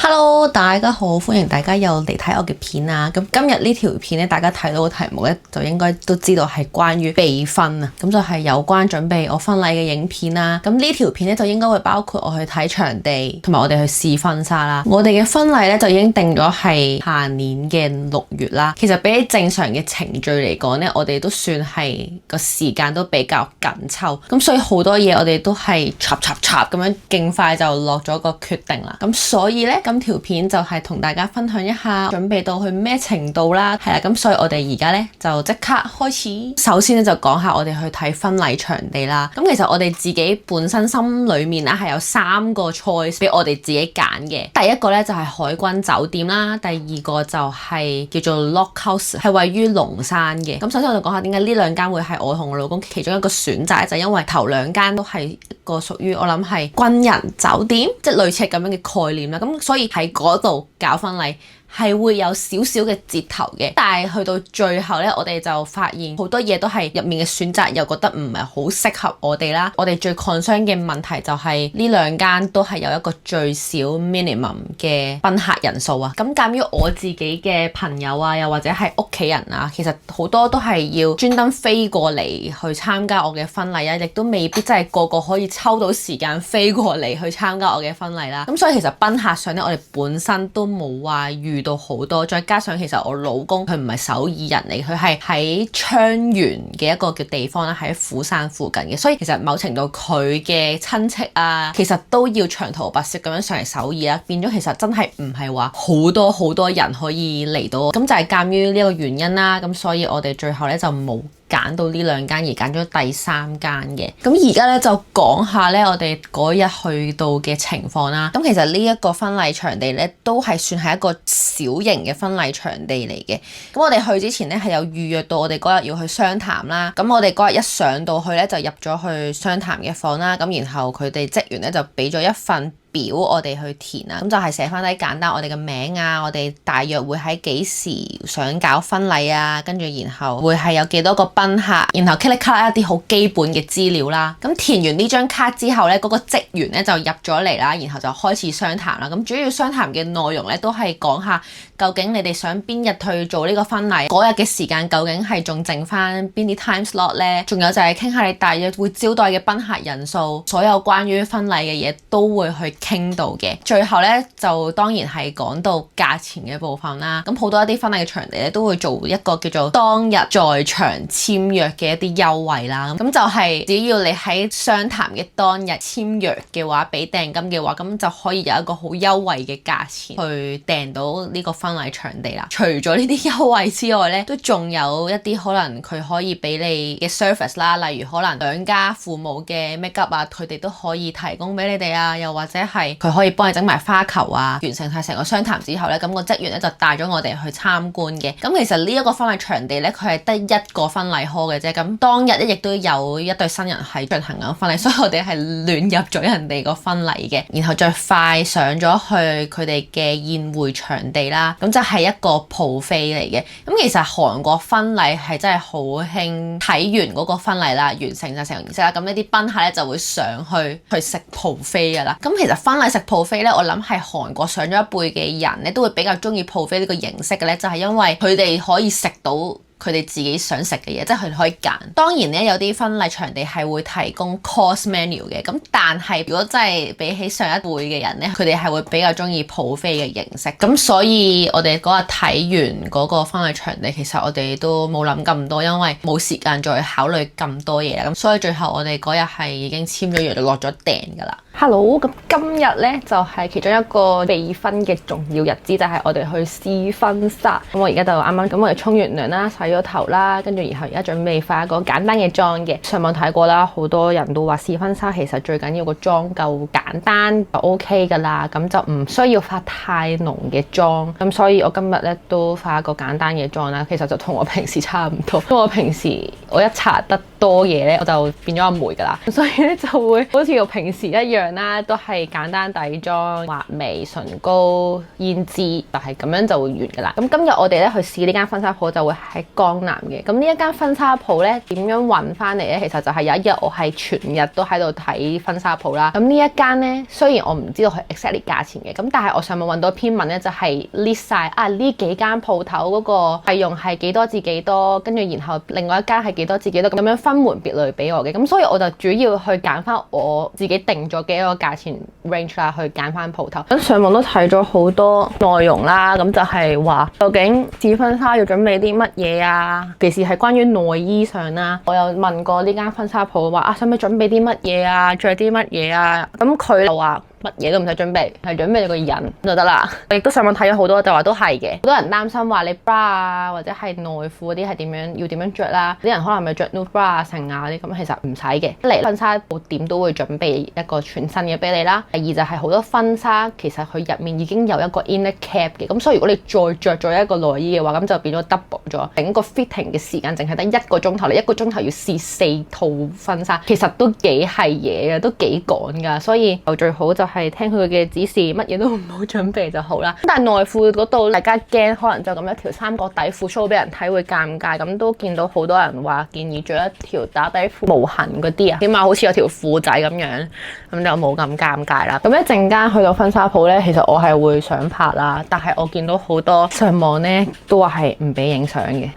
Hello，大家好，歡迎大家又嚟睇我嘅片啊！咁今日呢條片咧，大家睇到嘅題目咧，就應該都知道係關於備婚啊，咁就係有關準備我婚禮嘅影片啦。咁呢條片咧就應該會包括我去睇場地，同埋我哋去試婚紗啦。我哋嘅婚禮咧就已經定咗係下年嘅6月啦。其實比起正常嘅程序嚟講咧，我哋都算係個時間都比較緊湊，咁所以好多嘢我哋都係插咁樣勁快就落咗個決定啦。咁所以咧，今條片就係同大家分享一下準備到去咩程度啦，係啦，咁所以我哋而家咧就即刻開始。首先咧就講下我哋去睇婚禮場地啦。咁其實我哋自己本身心裏面咧係有3個 choice 俾我哋自己揀嘅。第一個咧就係海軍酒店啦，第二個就係叫做 Lock House， 係位於龍山嘅。咁首先我就講下點解呢2間會係我同我老公其中一個選擇，就因為頭2間都係一個屬於我諗係軍人酒店，即係類似咁樣嘅概念啦。咁所以喺嗰度搞婚禮係會有少少嘅折頭嘅，但係去到最後咧，我哋就發現好多嘢都係入面嘅選擇又覺得唔係好適合我哋啦。我哋最 concern 嘅問題就係呢2間都係有一個最少 minimum 嘅賓客人數啊。咁鑑於我自己嘅朋友啊，又或者係屋企人啊，其實好多都係要專登飛過嚟去參加我嘅婚禮啊，亦都未必真係個個可以抽到時間飛過嚟去參加我嘅婚禮啦。咁所以其實賓客上咧，我哋本身都冇話遇到好多，再加上其實我老公佢唔係首爾人嚟，佢係喺昌原嘅一個嘅地方啦，喺釜山附近嘅，所以其實某程度佢嘅親戚啊，其實都要長途跋涉咁樣上嚟首爾啦，變咗其實真係唔係話好多人可以嚟到，咁就係鑑於呢個原因啦，咁所以我哋最後咧就冇揀到呢2間，而揀咗第3間嘅。咁而家咧就講下咧我哋嗰日去到嘅情況啦。咁其實呢一個婚禮場地咧都係算係一個小型嘅婚禮場地嚟嘅。咁我哋去之前咧係有預約到我哋嗰日要去商談啦。咁我哋嗰日一上到去咧就入咗去商談嘅房啦。咁然後佢哋職員咧就俾咗一份表我哋去填啊，咁就係寫翻低簡單我哋嘅名啊，我哋大約會喺幾時想搞婚禮啊，跟住然後會係有幾多個賓客，然後 click 卡一啲好基本嘅資料啦。咁填完呢張卡之後咧，嗰個職員咧就入咗嚟啦，然後就開始商談啦。咁主要商談嘅內容咧都係講下究竟你哋想邊日去做呢個婚禮，嗰日嘅時間究竟係仲剩翻邊啲 time slot 咧，仲有就係傾下你大約會招待嘅賓客人數，所有關於婚禮嘅嘢都會去傾到嘅。最後咧就當然係講到價錢嘅部分啦。咁好多一啲婚禮嘅場地咧都會做一個叫做當日在場簽約嘅一啲優惠啦。咁就係只要你喺商談嘅當日簽約嘅話，俾訂金嘅話，咁就可以有一個好優惠嘅價錢去訂到呢個婚禮場地啦。除咗呢啲優惠之外咧，都仲有一啲可能佢可以俾你嘅 service 啦，例如可能兩家父母嘅 make up 啊，佢哋都可以提供俾你哋啊，又或者係佢可以幫你整埋花球啊。完成晒成個商談之後咧，咁個職員咧就帶咗我哋去參觀嘅。咁其實呢一個婚禮場地咧，佢係得一個婚禮 hall 嘅啫。咁當日咧亦都有一對新人係進行緊婚禮，所以我哋係亂入咗人哋個婚禮嘅，然後再快上咗去佢哋嘅宴會場地啦。咁就係一個 buffet 嚟嘅。咁其實韓國婚禮係真係好興睇完嗰個婚禮啦，完成晒成個儀式啦，咁呢啲賓客咧就會上去食 buffet 噶啦。咁其實婚禮食 buffet 咧，我諗係韓國上咗一輩嘅人咧都會比較中意 buffet 呢個形式嘅咧，就係因為佢哋可以食到佢哋自己想食嘅嘢，即係佢哋可以揀。當然咧，有啲婚禮場地係會提供 course menu 嘅，咁但係如果真係比起上一輩嘅人咧，佢哋係會比較中意 buffet 嘅形式。咁所以我哋嗰日睇完嗰個婚禮場地，其實我哋都冇諗咁多，因為冇時間再考慮咁多嘢啦。咁所以最後我哋嗰日係已經簽咗約，落咗訂㗎啦。Hello，咁今日咧就係其中一個備婚嘅重要日子，就係我哋去試婚紗。咁我而家就啱啱咁我哋沖完涼啦，洗咗頭啦，跟住然後而家準備化一個簡單嘅妝嘅。上網睇過啦，好多人都話試婚紗其實最緊要個妝夠簡單就 OK 㗎啦，咁就唔需要化太濃嘅妝。咁所以我今日咧都化一個簡單嘅妝啦，其實就同我平時差唔多。因為我平時我一搽得多嘢咧，我就變咗阿梅㗎啦，所以咧就會好似我平時一樣啦，都係簡單底妝、畫眉、唇膏、胭脂，就係咁樣就會完㗎啦。咁今日我哋咧去試呢間婚紗鋪，就會喺江南嘅。咁呢一間婚紗鋪咧點樣揾翻嚟咧？其實就係有一日我係全日都喺度睇婚紗鋪啦。咁呢一間咧雖然我唔知道佢 exactly 價錢嘅，咁但係我上網揾到篇文咧就係 list 晒呢幾間鋪頭嗰個費用係幾多至幾多，跟住然後另外一間係幾多至幾多，咁樣分門別類俾我嘅。咁所以我就主要去揀翻我自己定咗嘅一個價錢 range 啦，去揀翻鋪頭。咁上網都睇咗好多內容啦，咁就係話究竟試婚紗要準備啲乜嘢啊？其實係關於內衣上啦。我有問過呢間婚紗鋪話使唔使準備啲乜嘢啊？着啲乜嘢啊？咁佢就話乜嘢都唔使準備，係準備你個人就得啦。我亦都上網睇咗好多，就話都係嘅。好多人擔心話你 bra 啊或者係內褲嗰啲係要點樣着啦。啲人可能咪着 nude bra 啊成啊啲咁，其實唔使嘅。嚟婚紗鋪點都會準備一個全新嘅俾你啦。第二就係好多婚紗其實佢入面已經有一個 inner cap 嘅，咁所以如果你再着咗一個內衣嘅話，咁就變咗 double 咗。整個 fitting 嘅時間淨係得1個鐘頭，你1個鐘頭要試4套婚紗，其實都幾係嘢嘅，都幾趕㗎。所以就最好就係聽佢嘅指示，乜嘢都唔好準備就好啦。但係內褲嗰度大家驚，可能就咁一條三角底褲 show 俾人睇會尷尬，咁都見到好多人話建議着一條打底褲無痕嗰啲啊，起碼好似有條褲仔咁樣，咁就冇咁尷尬啦。咁一陣間去到婚紗鋪咧，其實我係會想拍啦，但係我見到好多上網咧都話係唔俾影相嘅。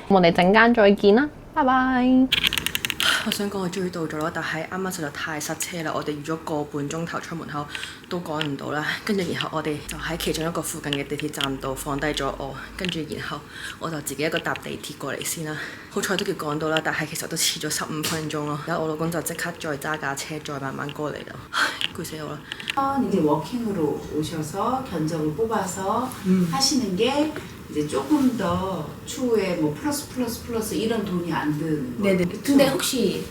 我哋陣間再見啦，拜拜。我想講我終於到咗咯，但係啱啱實在太塞車啦，我哋預咗個半鐘頭出門口都趕唔到啦。跟住然後我哋就喺其中一個附近嘅地鐵站度放低咗我，跟住然後我就自己一個搭地鐵過嚟先啦。好彩都叫趕到啦，但係其實都遲咗15分鐘咯。而家我老公就即刻再揸架車再慢慢過嚟啦，攰死我啦。이제 워킹으로 오셔서 견적을 뽑아서 하시는 게 이제 조금 더 추후에 뭐 플러스 이런 돈이 안 드는 거예요. 네네. 근데 혹시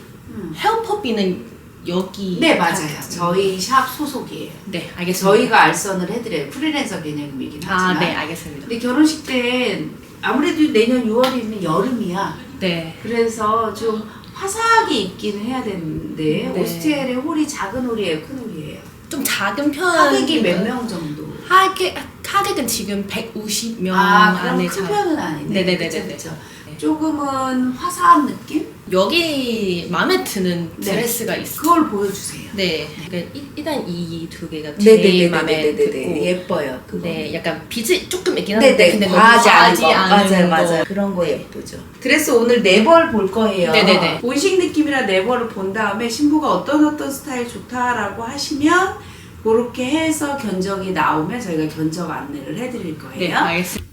헤어퍼비는 여기 네 맞아요. 저희 샵 소속이에요. 네 알겠습니다. 저희가 알선을 해드려요. 프리랜서 개념이긴 하지만. 네 알겠습니다. 근데 결혼식 때 아무래도 내년 6월이면 여름이야. 네. 그래서 좀 화사하게 입기는 해야 되는데 네. 오스텔의 홀이 작은 홀이에요, 큰 홀이에요? 좀 작은 편. 하객이 몇 명 정도? 하객은 지금 150명 그럼 안에 큰 편은 아니네. 네네네네. 그쵸? 조금은 화사한 느낌? 여기 마음에 드는 네. 드레스가 있어요. 그걸 보여주세요. 네. 그러니까 일단 이 두 개가 제일 마음에 들고. 예뻐요. 그거. 네, 약간 빛이 조금 있긴 한데 네네. 근데 너무 과하지 과하지 않은 맞아요. 거. 그런 거 예쁘죠. 드레스 오늘 4벌 볼 거예요. 네네네. 본식 느낌이라 4벌을 본 다음에 신부가 어떤 스타일 좋다라고 하시면 그렇게 해서 견적이 나오면 저희가 견적 안내를 해드릴 거예요. 네, 알겠습니다.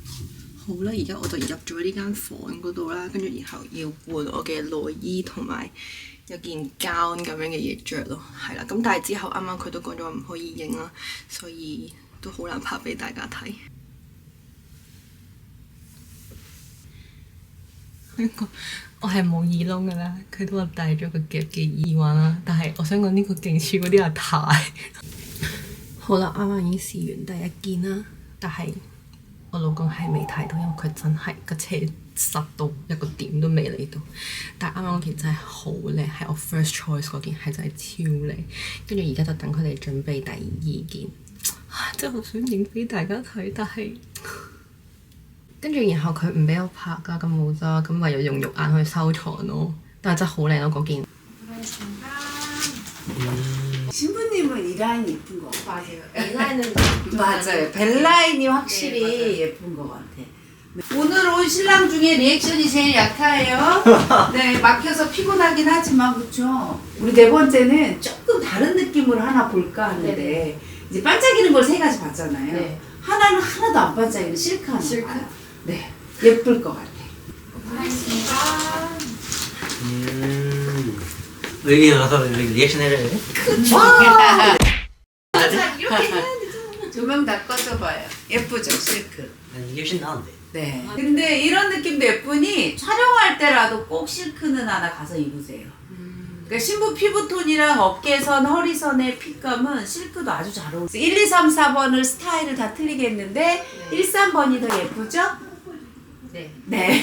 好啦，而家我就入咗呢間房嗰度啦，跟住然後要換我嘅內衣同埋有件 gown 咁樣嘅嘢着咯，係啦。咁但係之後啱啱佢都講咗唔可以影啦，所以都好難拍俾大家睇。我係冇耳窿噶啦，佢都話戴咗個夾嘅耳環啦，但係我想講呢個勁似嗰啲阿太。好啦，啱啱已經試完第一件啦，但係我老公係未睇到，因為佢真係個車塞到一個點都未嚟到。但係啱啱嗰件真係好靚，係我 first choice 嗰件係真係超靚。跟住而家就等佢哋準備第2件，真係好想影俾大家睇，但係跟住然後佢唔俾我拍㗎，咁冇得，咁唯有用肉眼去收藏咯。但係真係好靚咯嗰件。 신부님은 이 라인 예쁜 거 맞아요. 이 라인은 맞아요. 벨라인이 확실히 네, 예쁜 것 같아. 오늘 온 신랑 중에 리액션이 제일 약해요. 네, 막혀서 피곤하긴 하지만 그렇죠. 우리 4번째는 조금 다른 느낌으로 하나 볼까 하는데 네. 이제 반짝이는 걸 3가지 봤잖아요. 네. 하나는 하나도 안 반짝이는 실크 하나 실크? 봐요. 네, 예쁠 것 같아. 여기 가서 리액션 해줘야 돼? 이렇게 해야 되잖아. 조명 다 꺼져봐요. 예쁘죠, 실크. 난 리액션 나온대. 네. 근데 이런 느낌도 예쁘니 촬영할 때라도 꼭 실크는 하나 가서 입으세요. 그러니까 신부 피부톤이랑 어깨선, 허리선의 핏감은 실크도 아주 잘 어울려요. 1, 2, 3, 4번을 스타일을 다 틀리겠는데 네. 1, 3번이 더 예쁘죠? 네. 네.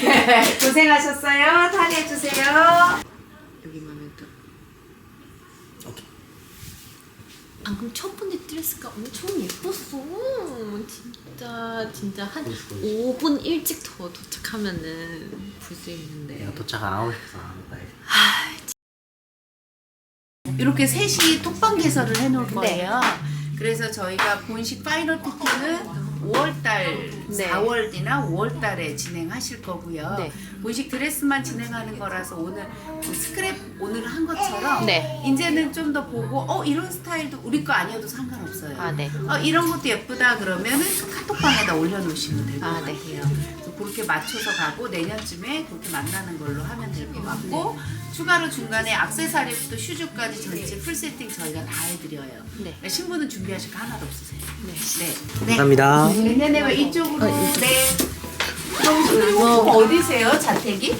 고생하셨어요. 탈의해주세요. 여기 마음에 들어. 방금 첫 번째 드레스가 엄청 예뻤어. 진짜. 진짜 한 5분 일찍 더 도착하면은 볼 수 있는데. 도착 9시에서 하는데. 이렇게 셋이 톡방 개설을 해놓을 거예요. 그래서 저희가 본식 파이널 피팅은 5월달, 네. 4월이나 5월달에 진행하실 거고요. 네. 본식 드레스만 진행하는 거라서 오늘 그 스크랩 오늘 한 것처럼 네. 이제는 좀 더 보고 이런 스타일도 우리 거 아니어도 상관없어요. 아, 네. 이런 것도 예쁘다 그러면은 카톡방에다 올려놓으시면 될 것 아, 네. 같아요. 그래서 그렇게 맞춰서 가고 내년쯤에 그렇게 만나는 걸로 하면 될 것 같고 추가로 중간에 액세서리부터 슈즈까지 전체 풀 세팅 저희가 다 해드려요. 네. 그러니까 신부는 준비하실 거 하나도 없으세요. 네. 감사합니다. 네네네. 왜 이쪽으로? 네. 그럼 홍콩 어디세요? 자택이?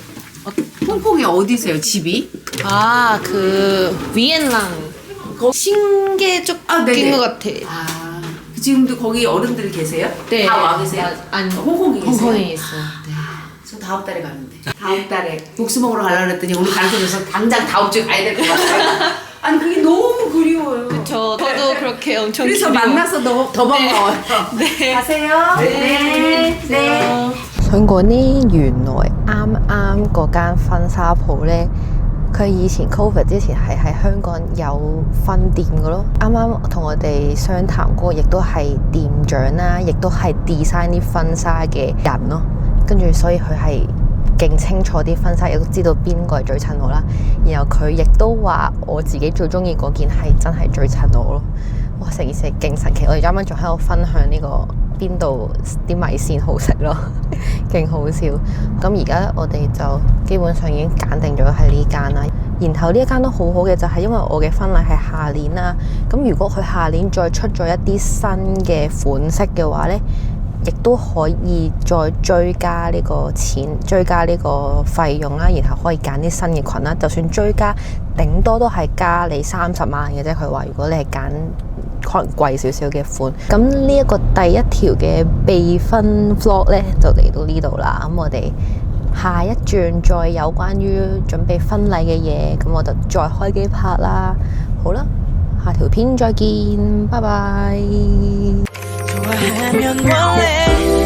홍콩이 어디세요? 집이? 아, 그 위엔랑 신계 쪽인 네네. 것 같아. 아, 지금도 거기 어른들이 계세요? 네. 다 와 계세요? 아니, 홍콩에 계세요? 홍콩에 있어요. 저 다음 달에 가는데. 다음 달에 복수 먹으러 가려고 했더니 오늘 가르쳐줘서 당장 다음 주에 가야 될 것 같아요. 아니 그게 너무 그리워요. 저도 그렇게 엄청 그래서 기대요. 만나서 더 반가워요. 네. 가세요. 네. 네. 想講呢，原來啱啱嗰間婚紗鋪呢，佢以前 Covid 之前係喺香港有分店嘅咯。啱啱同我哋商談嗰個亦都係店長啦，亦都係 design 啲婚紗嘅人咯。跟住所以佢係勁清楚啲婚紗，亦都知道邊個係最襯我啦。然後佢亦都話我自己最中意嗰件係真係最襯我咯。哇！成件事係勁神奇，我哋啱啱仲喺度分享呢個邊度啲米線好食咯，勁好笑。咁而家我哋就基本上已經揀定咗係呢間啦。然後呢一間都好好嘅就係因為我嘅婚禮係下年啦，咁如果佢下年再出咗一啲新嘅款式嘅話呢，亦都可以再追加呢個錢，追加呢個費用啦，然後可以揀啲新嘅裙啦。就算追加，頂多都係加你30萬嘅啫。佢話如果你係揀可能貴少少嘅款，咁呢一個第一條嘅備婚 vlog 呢，就嚟到呢度啦。咁我哋下一轉再有關於準備婚禮嘅嘢，咁我就再開機拍啦。好啦，下條片再見，拜拜。 좋아하면 원래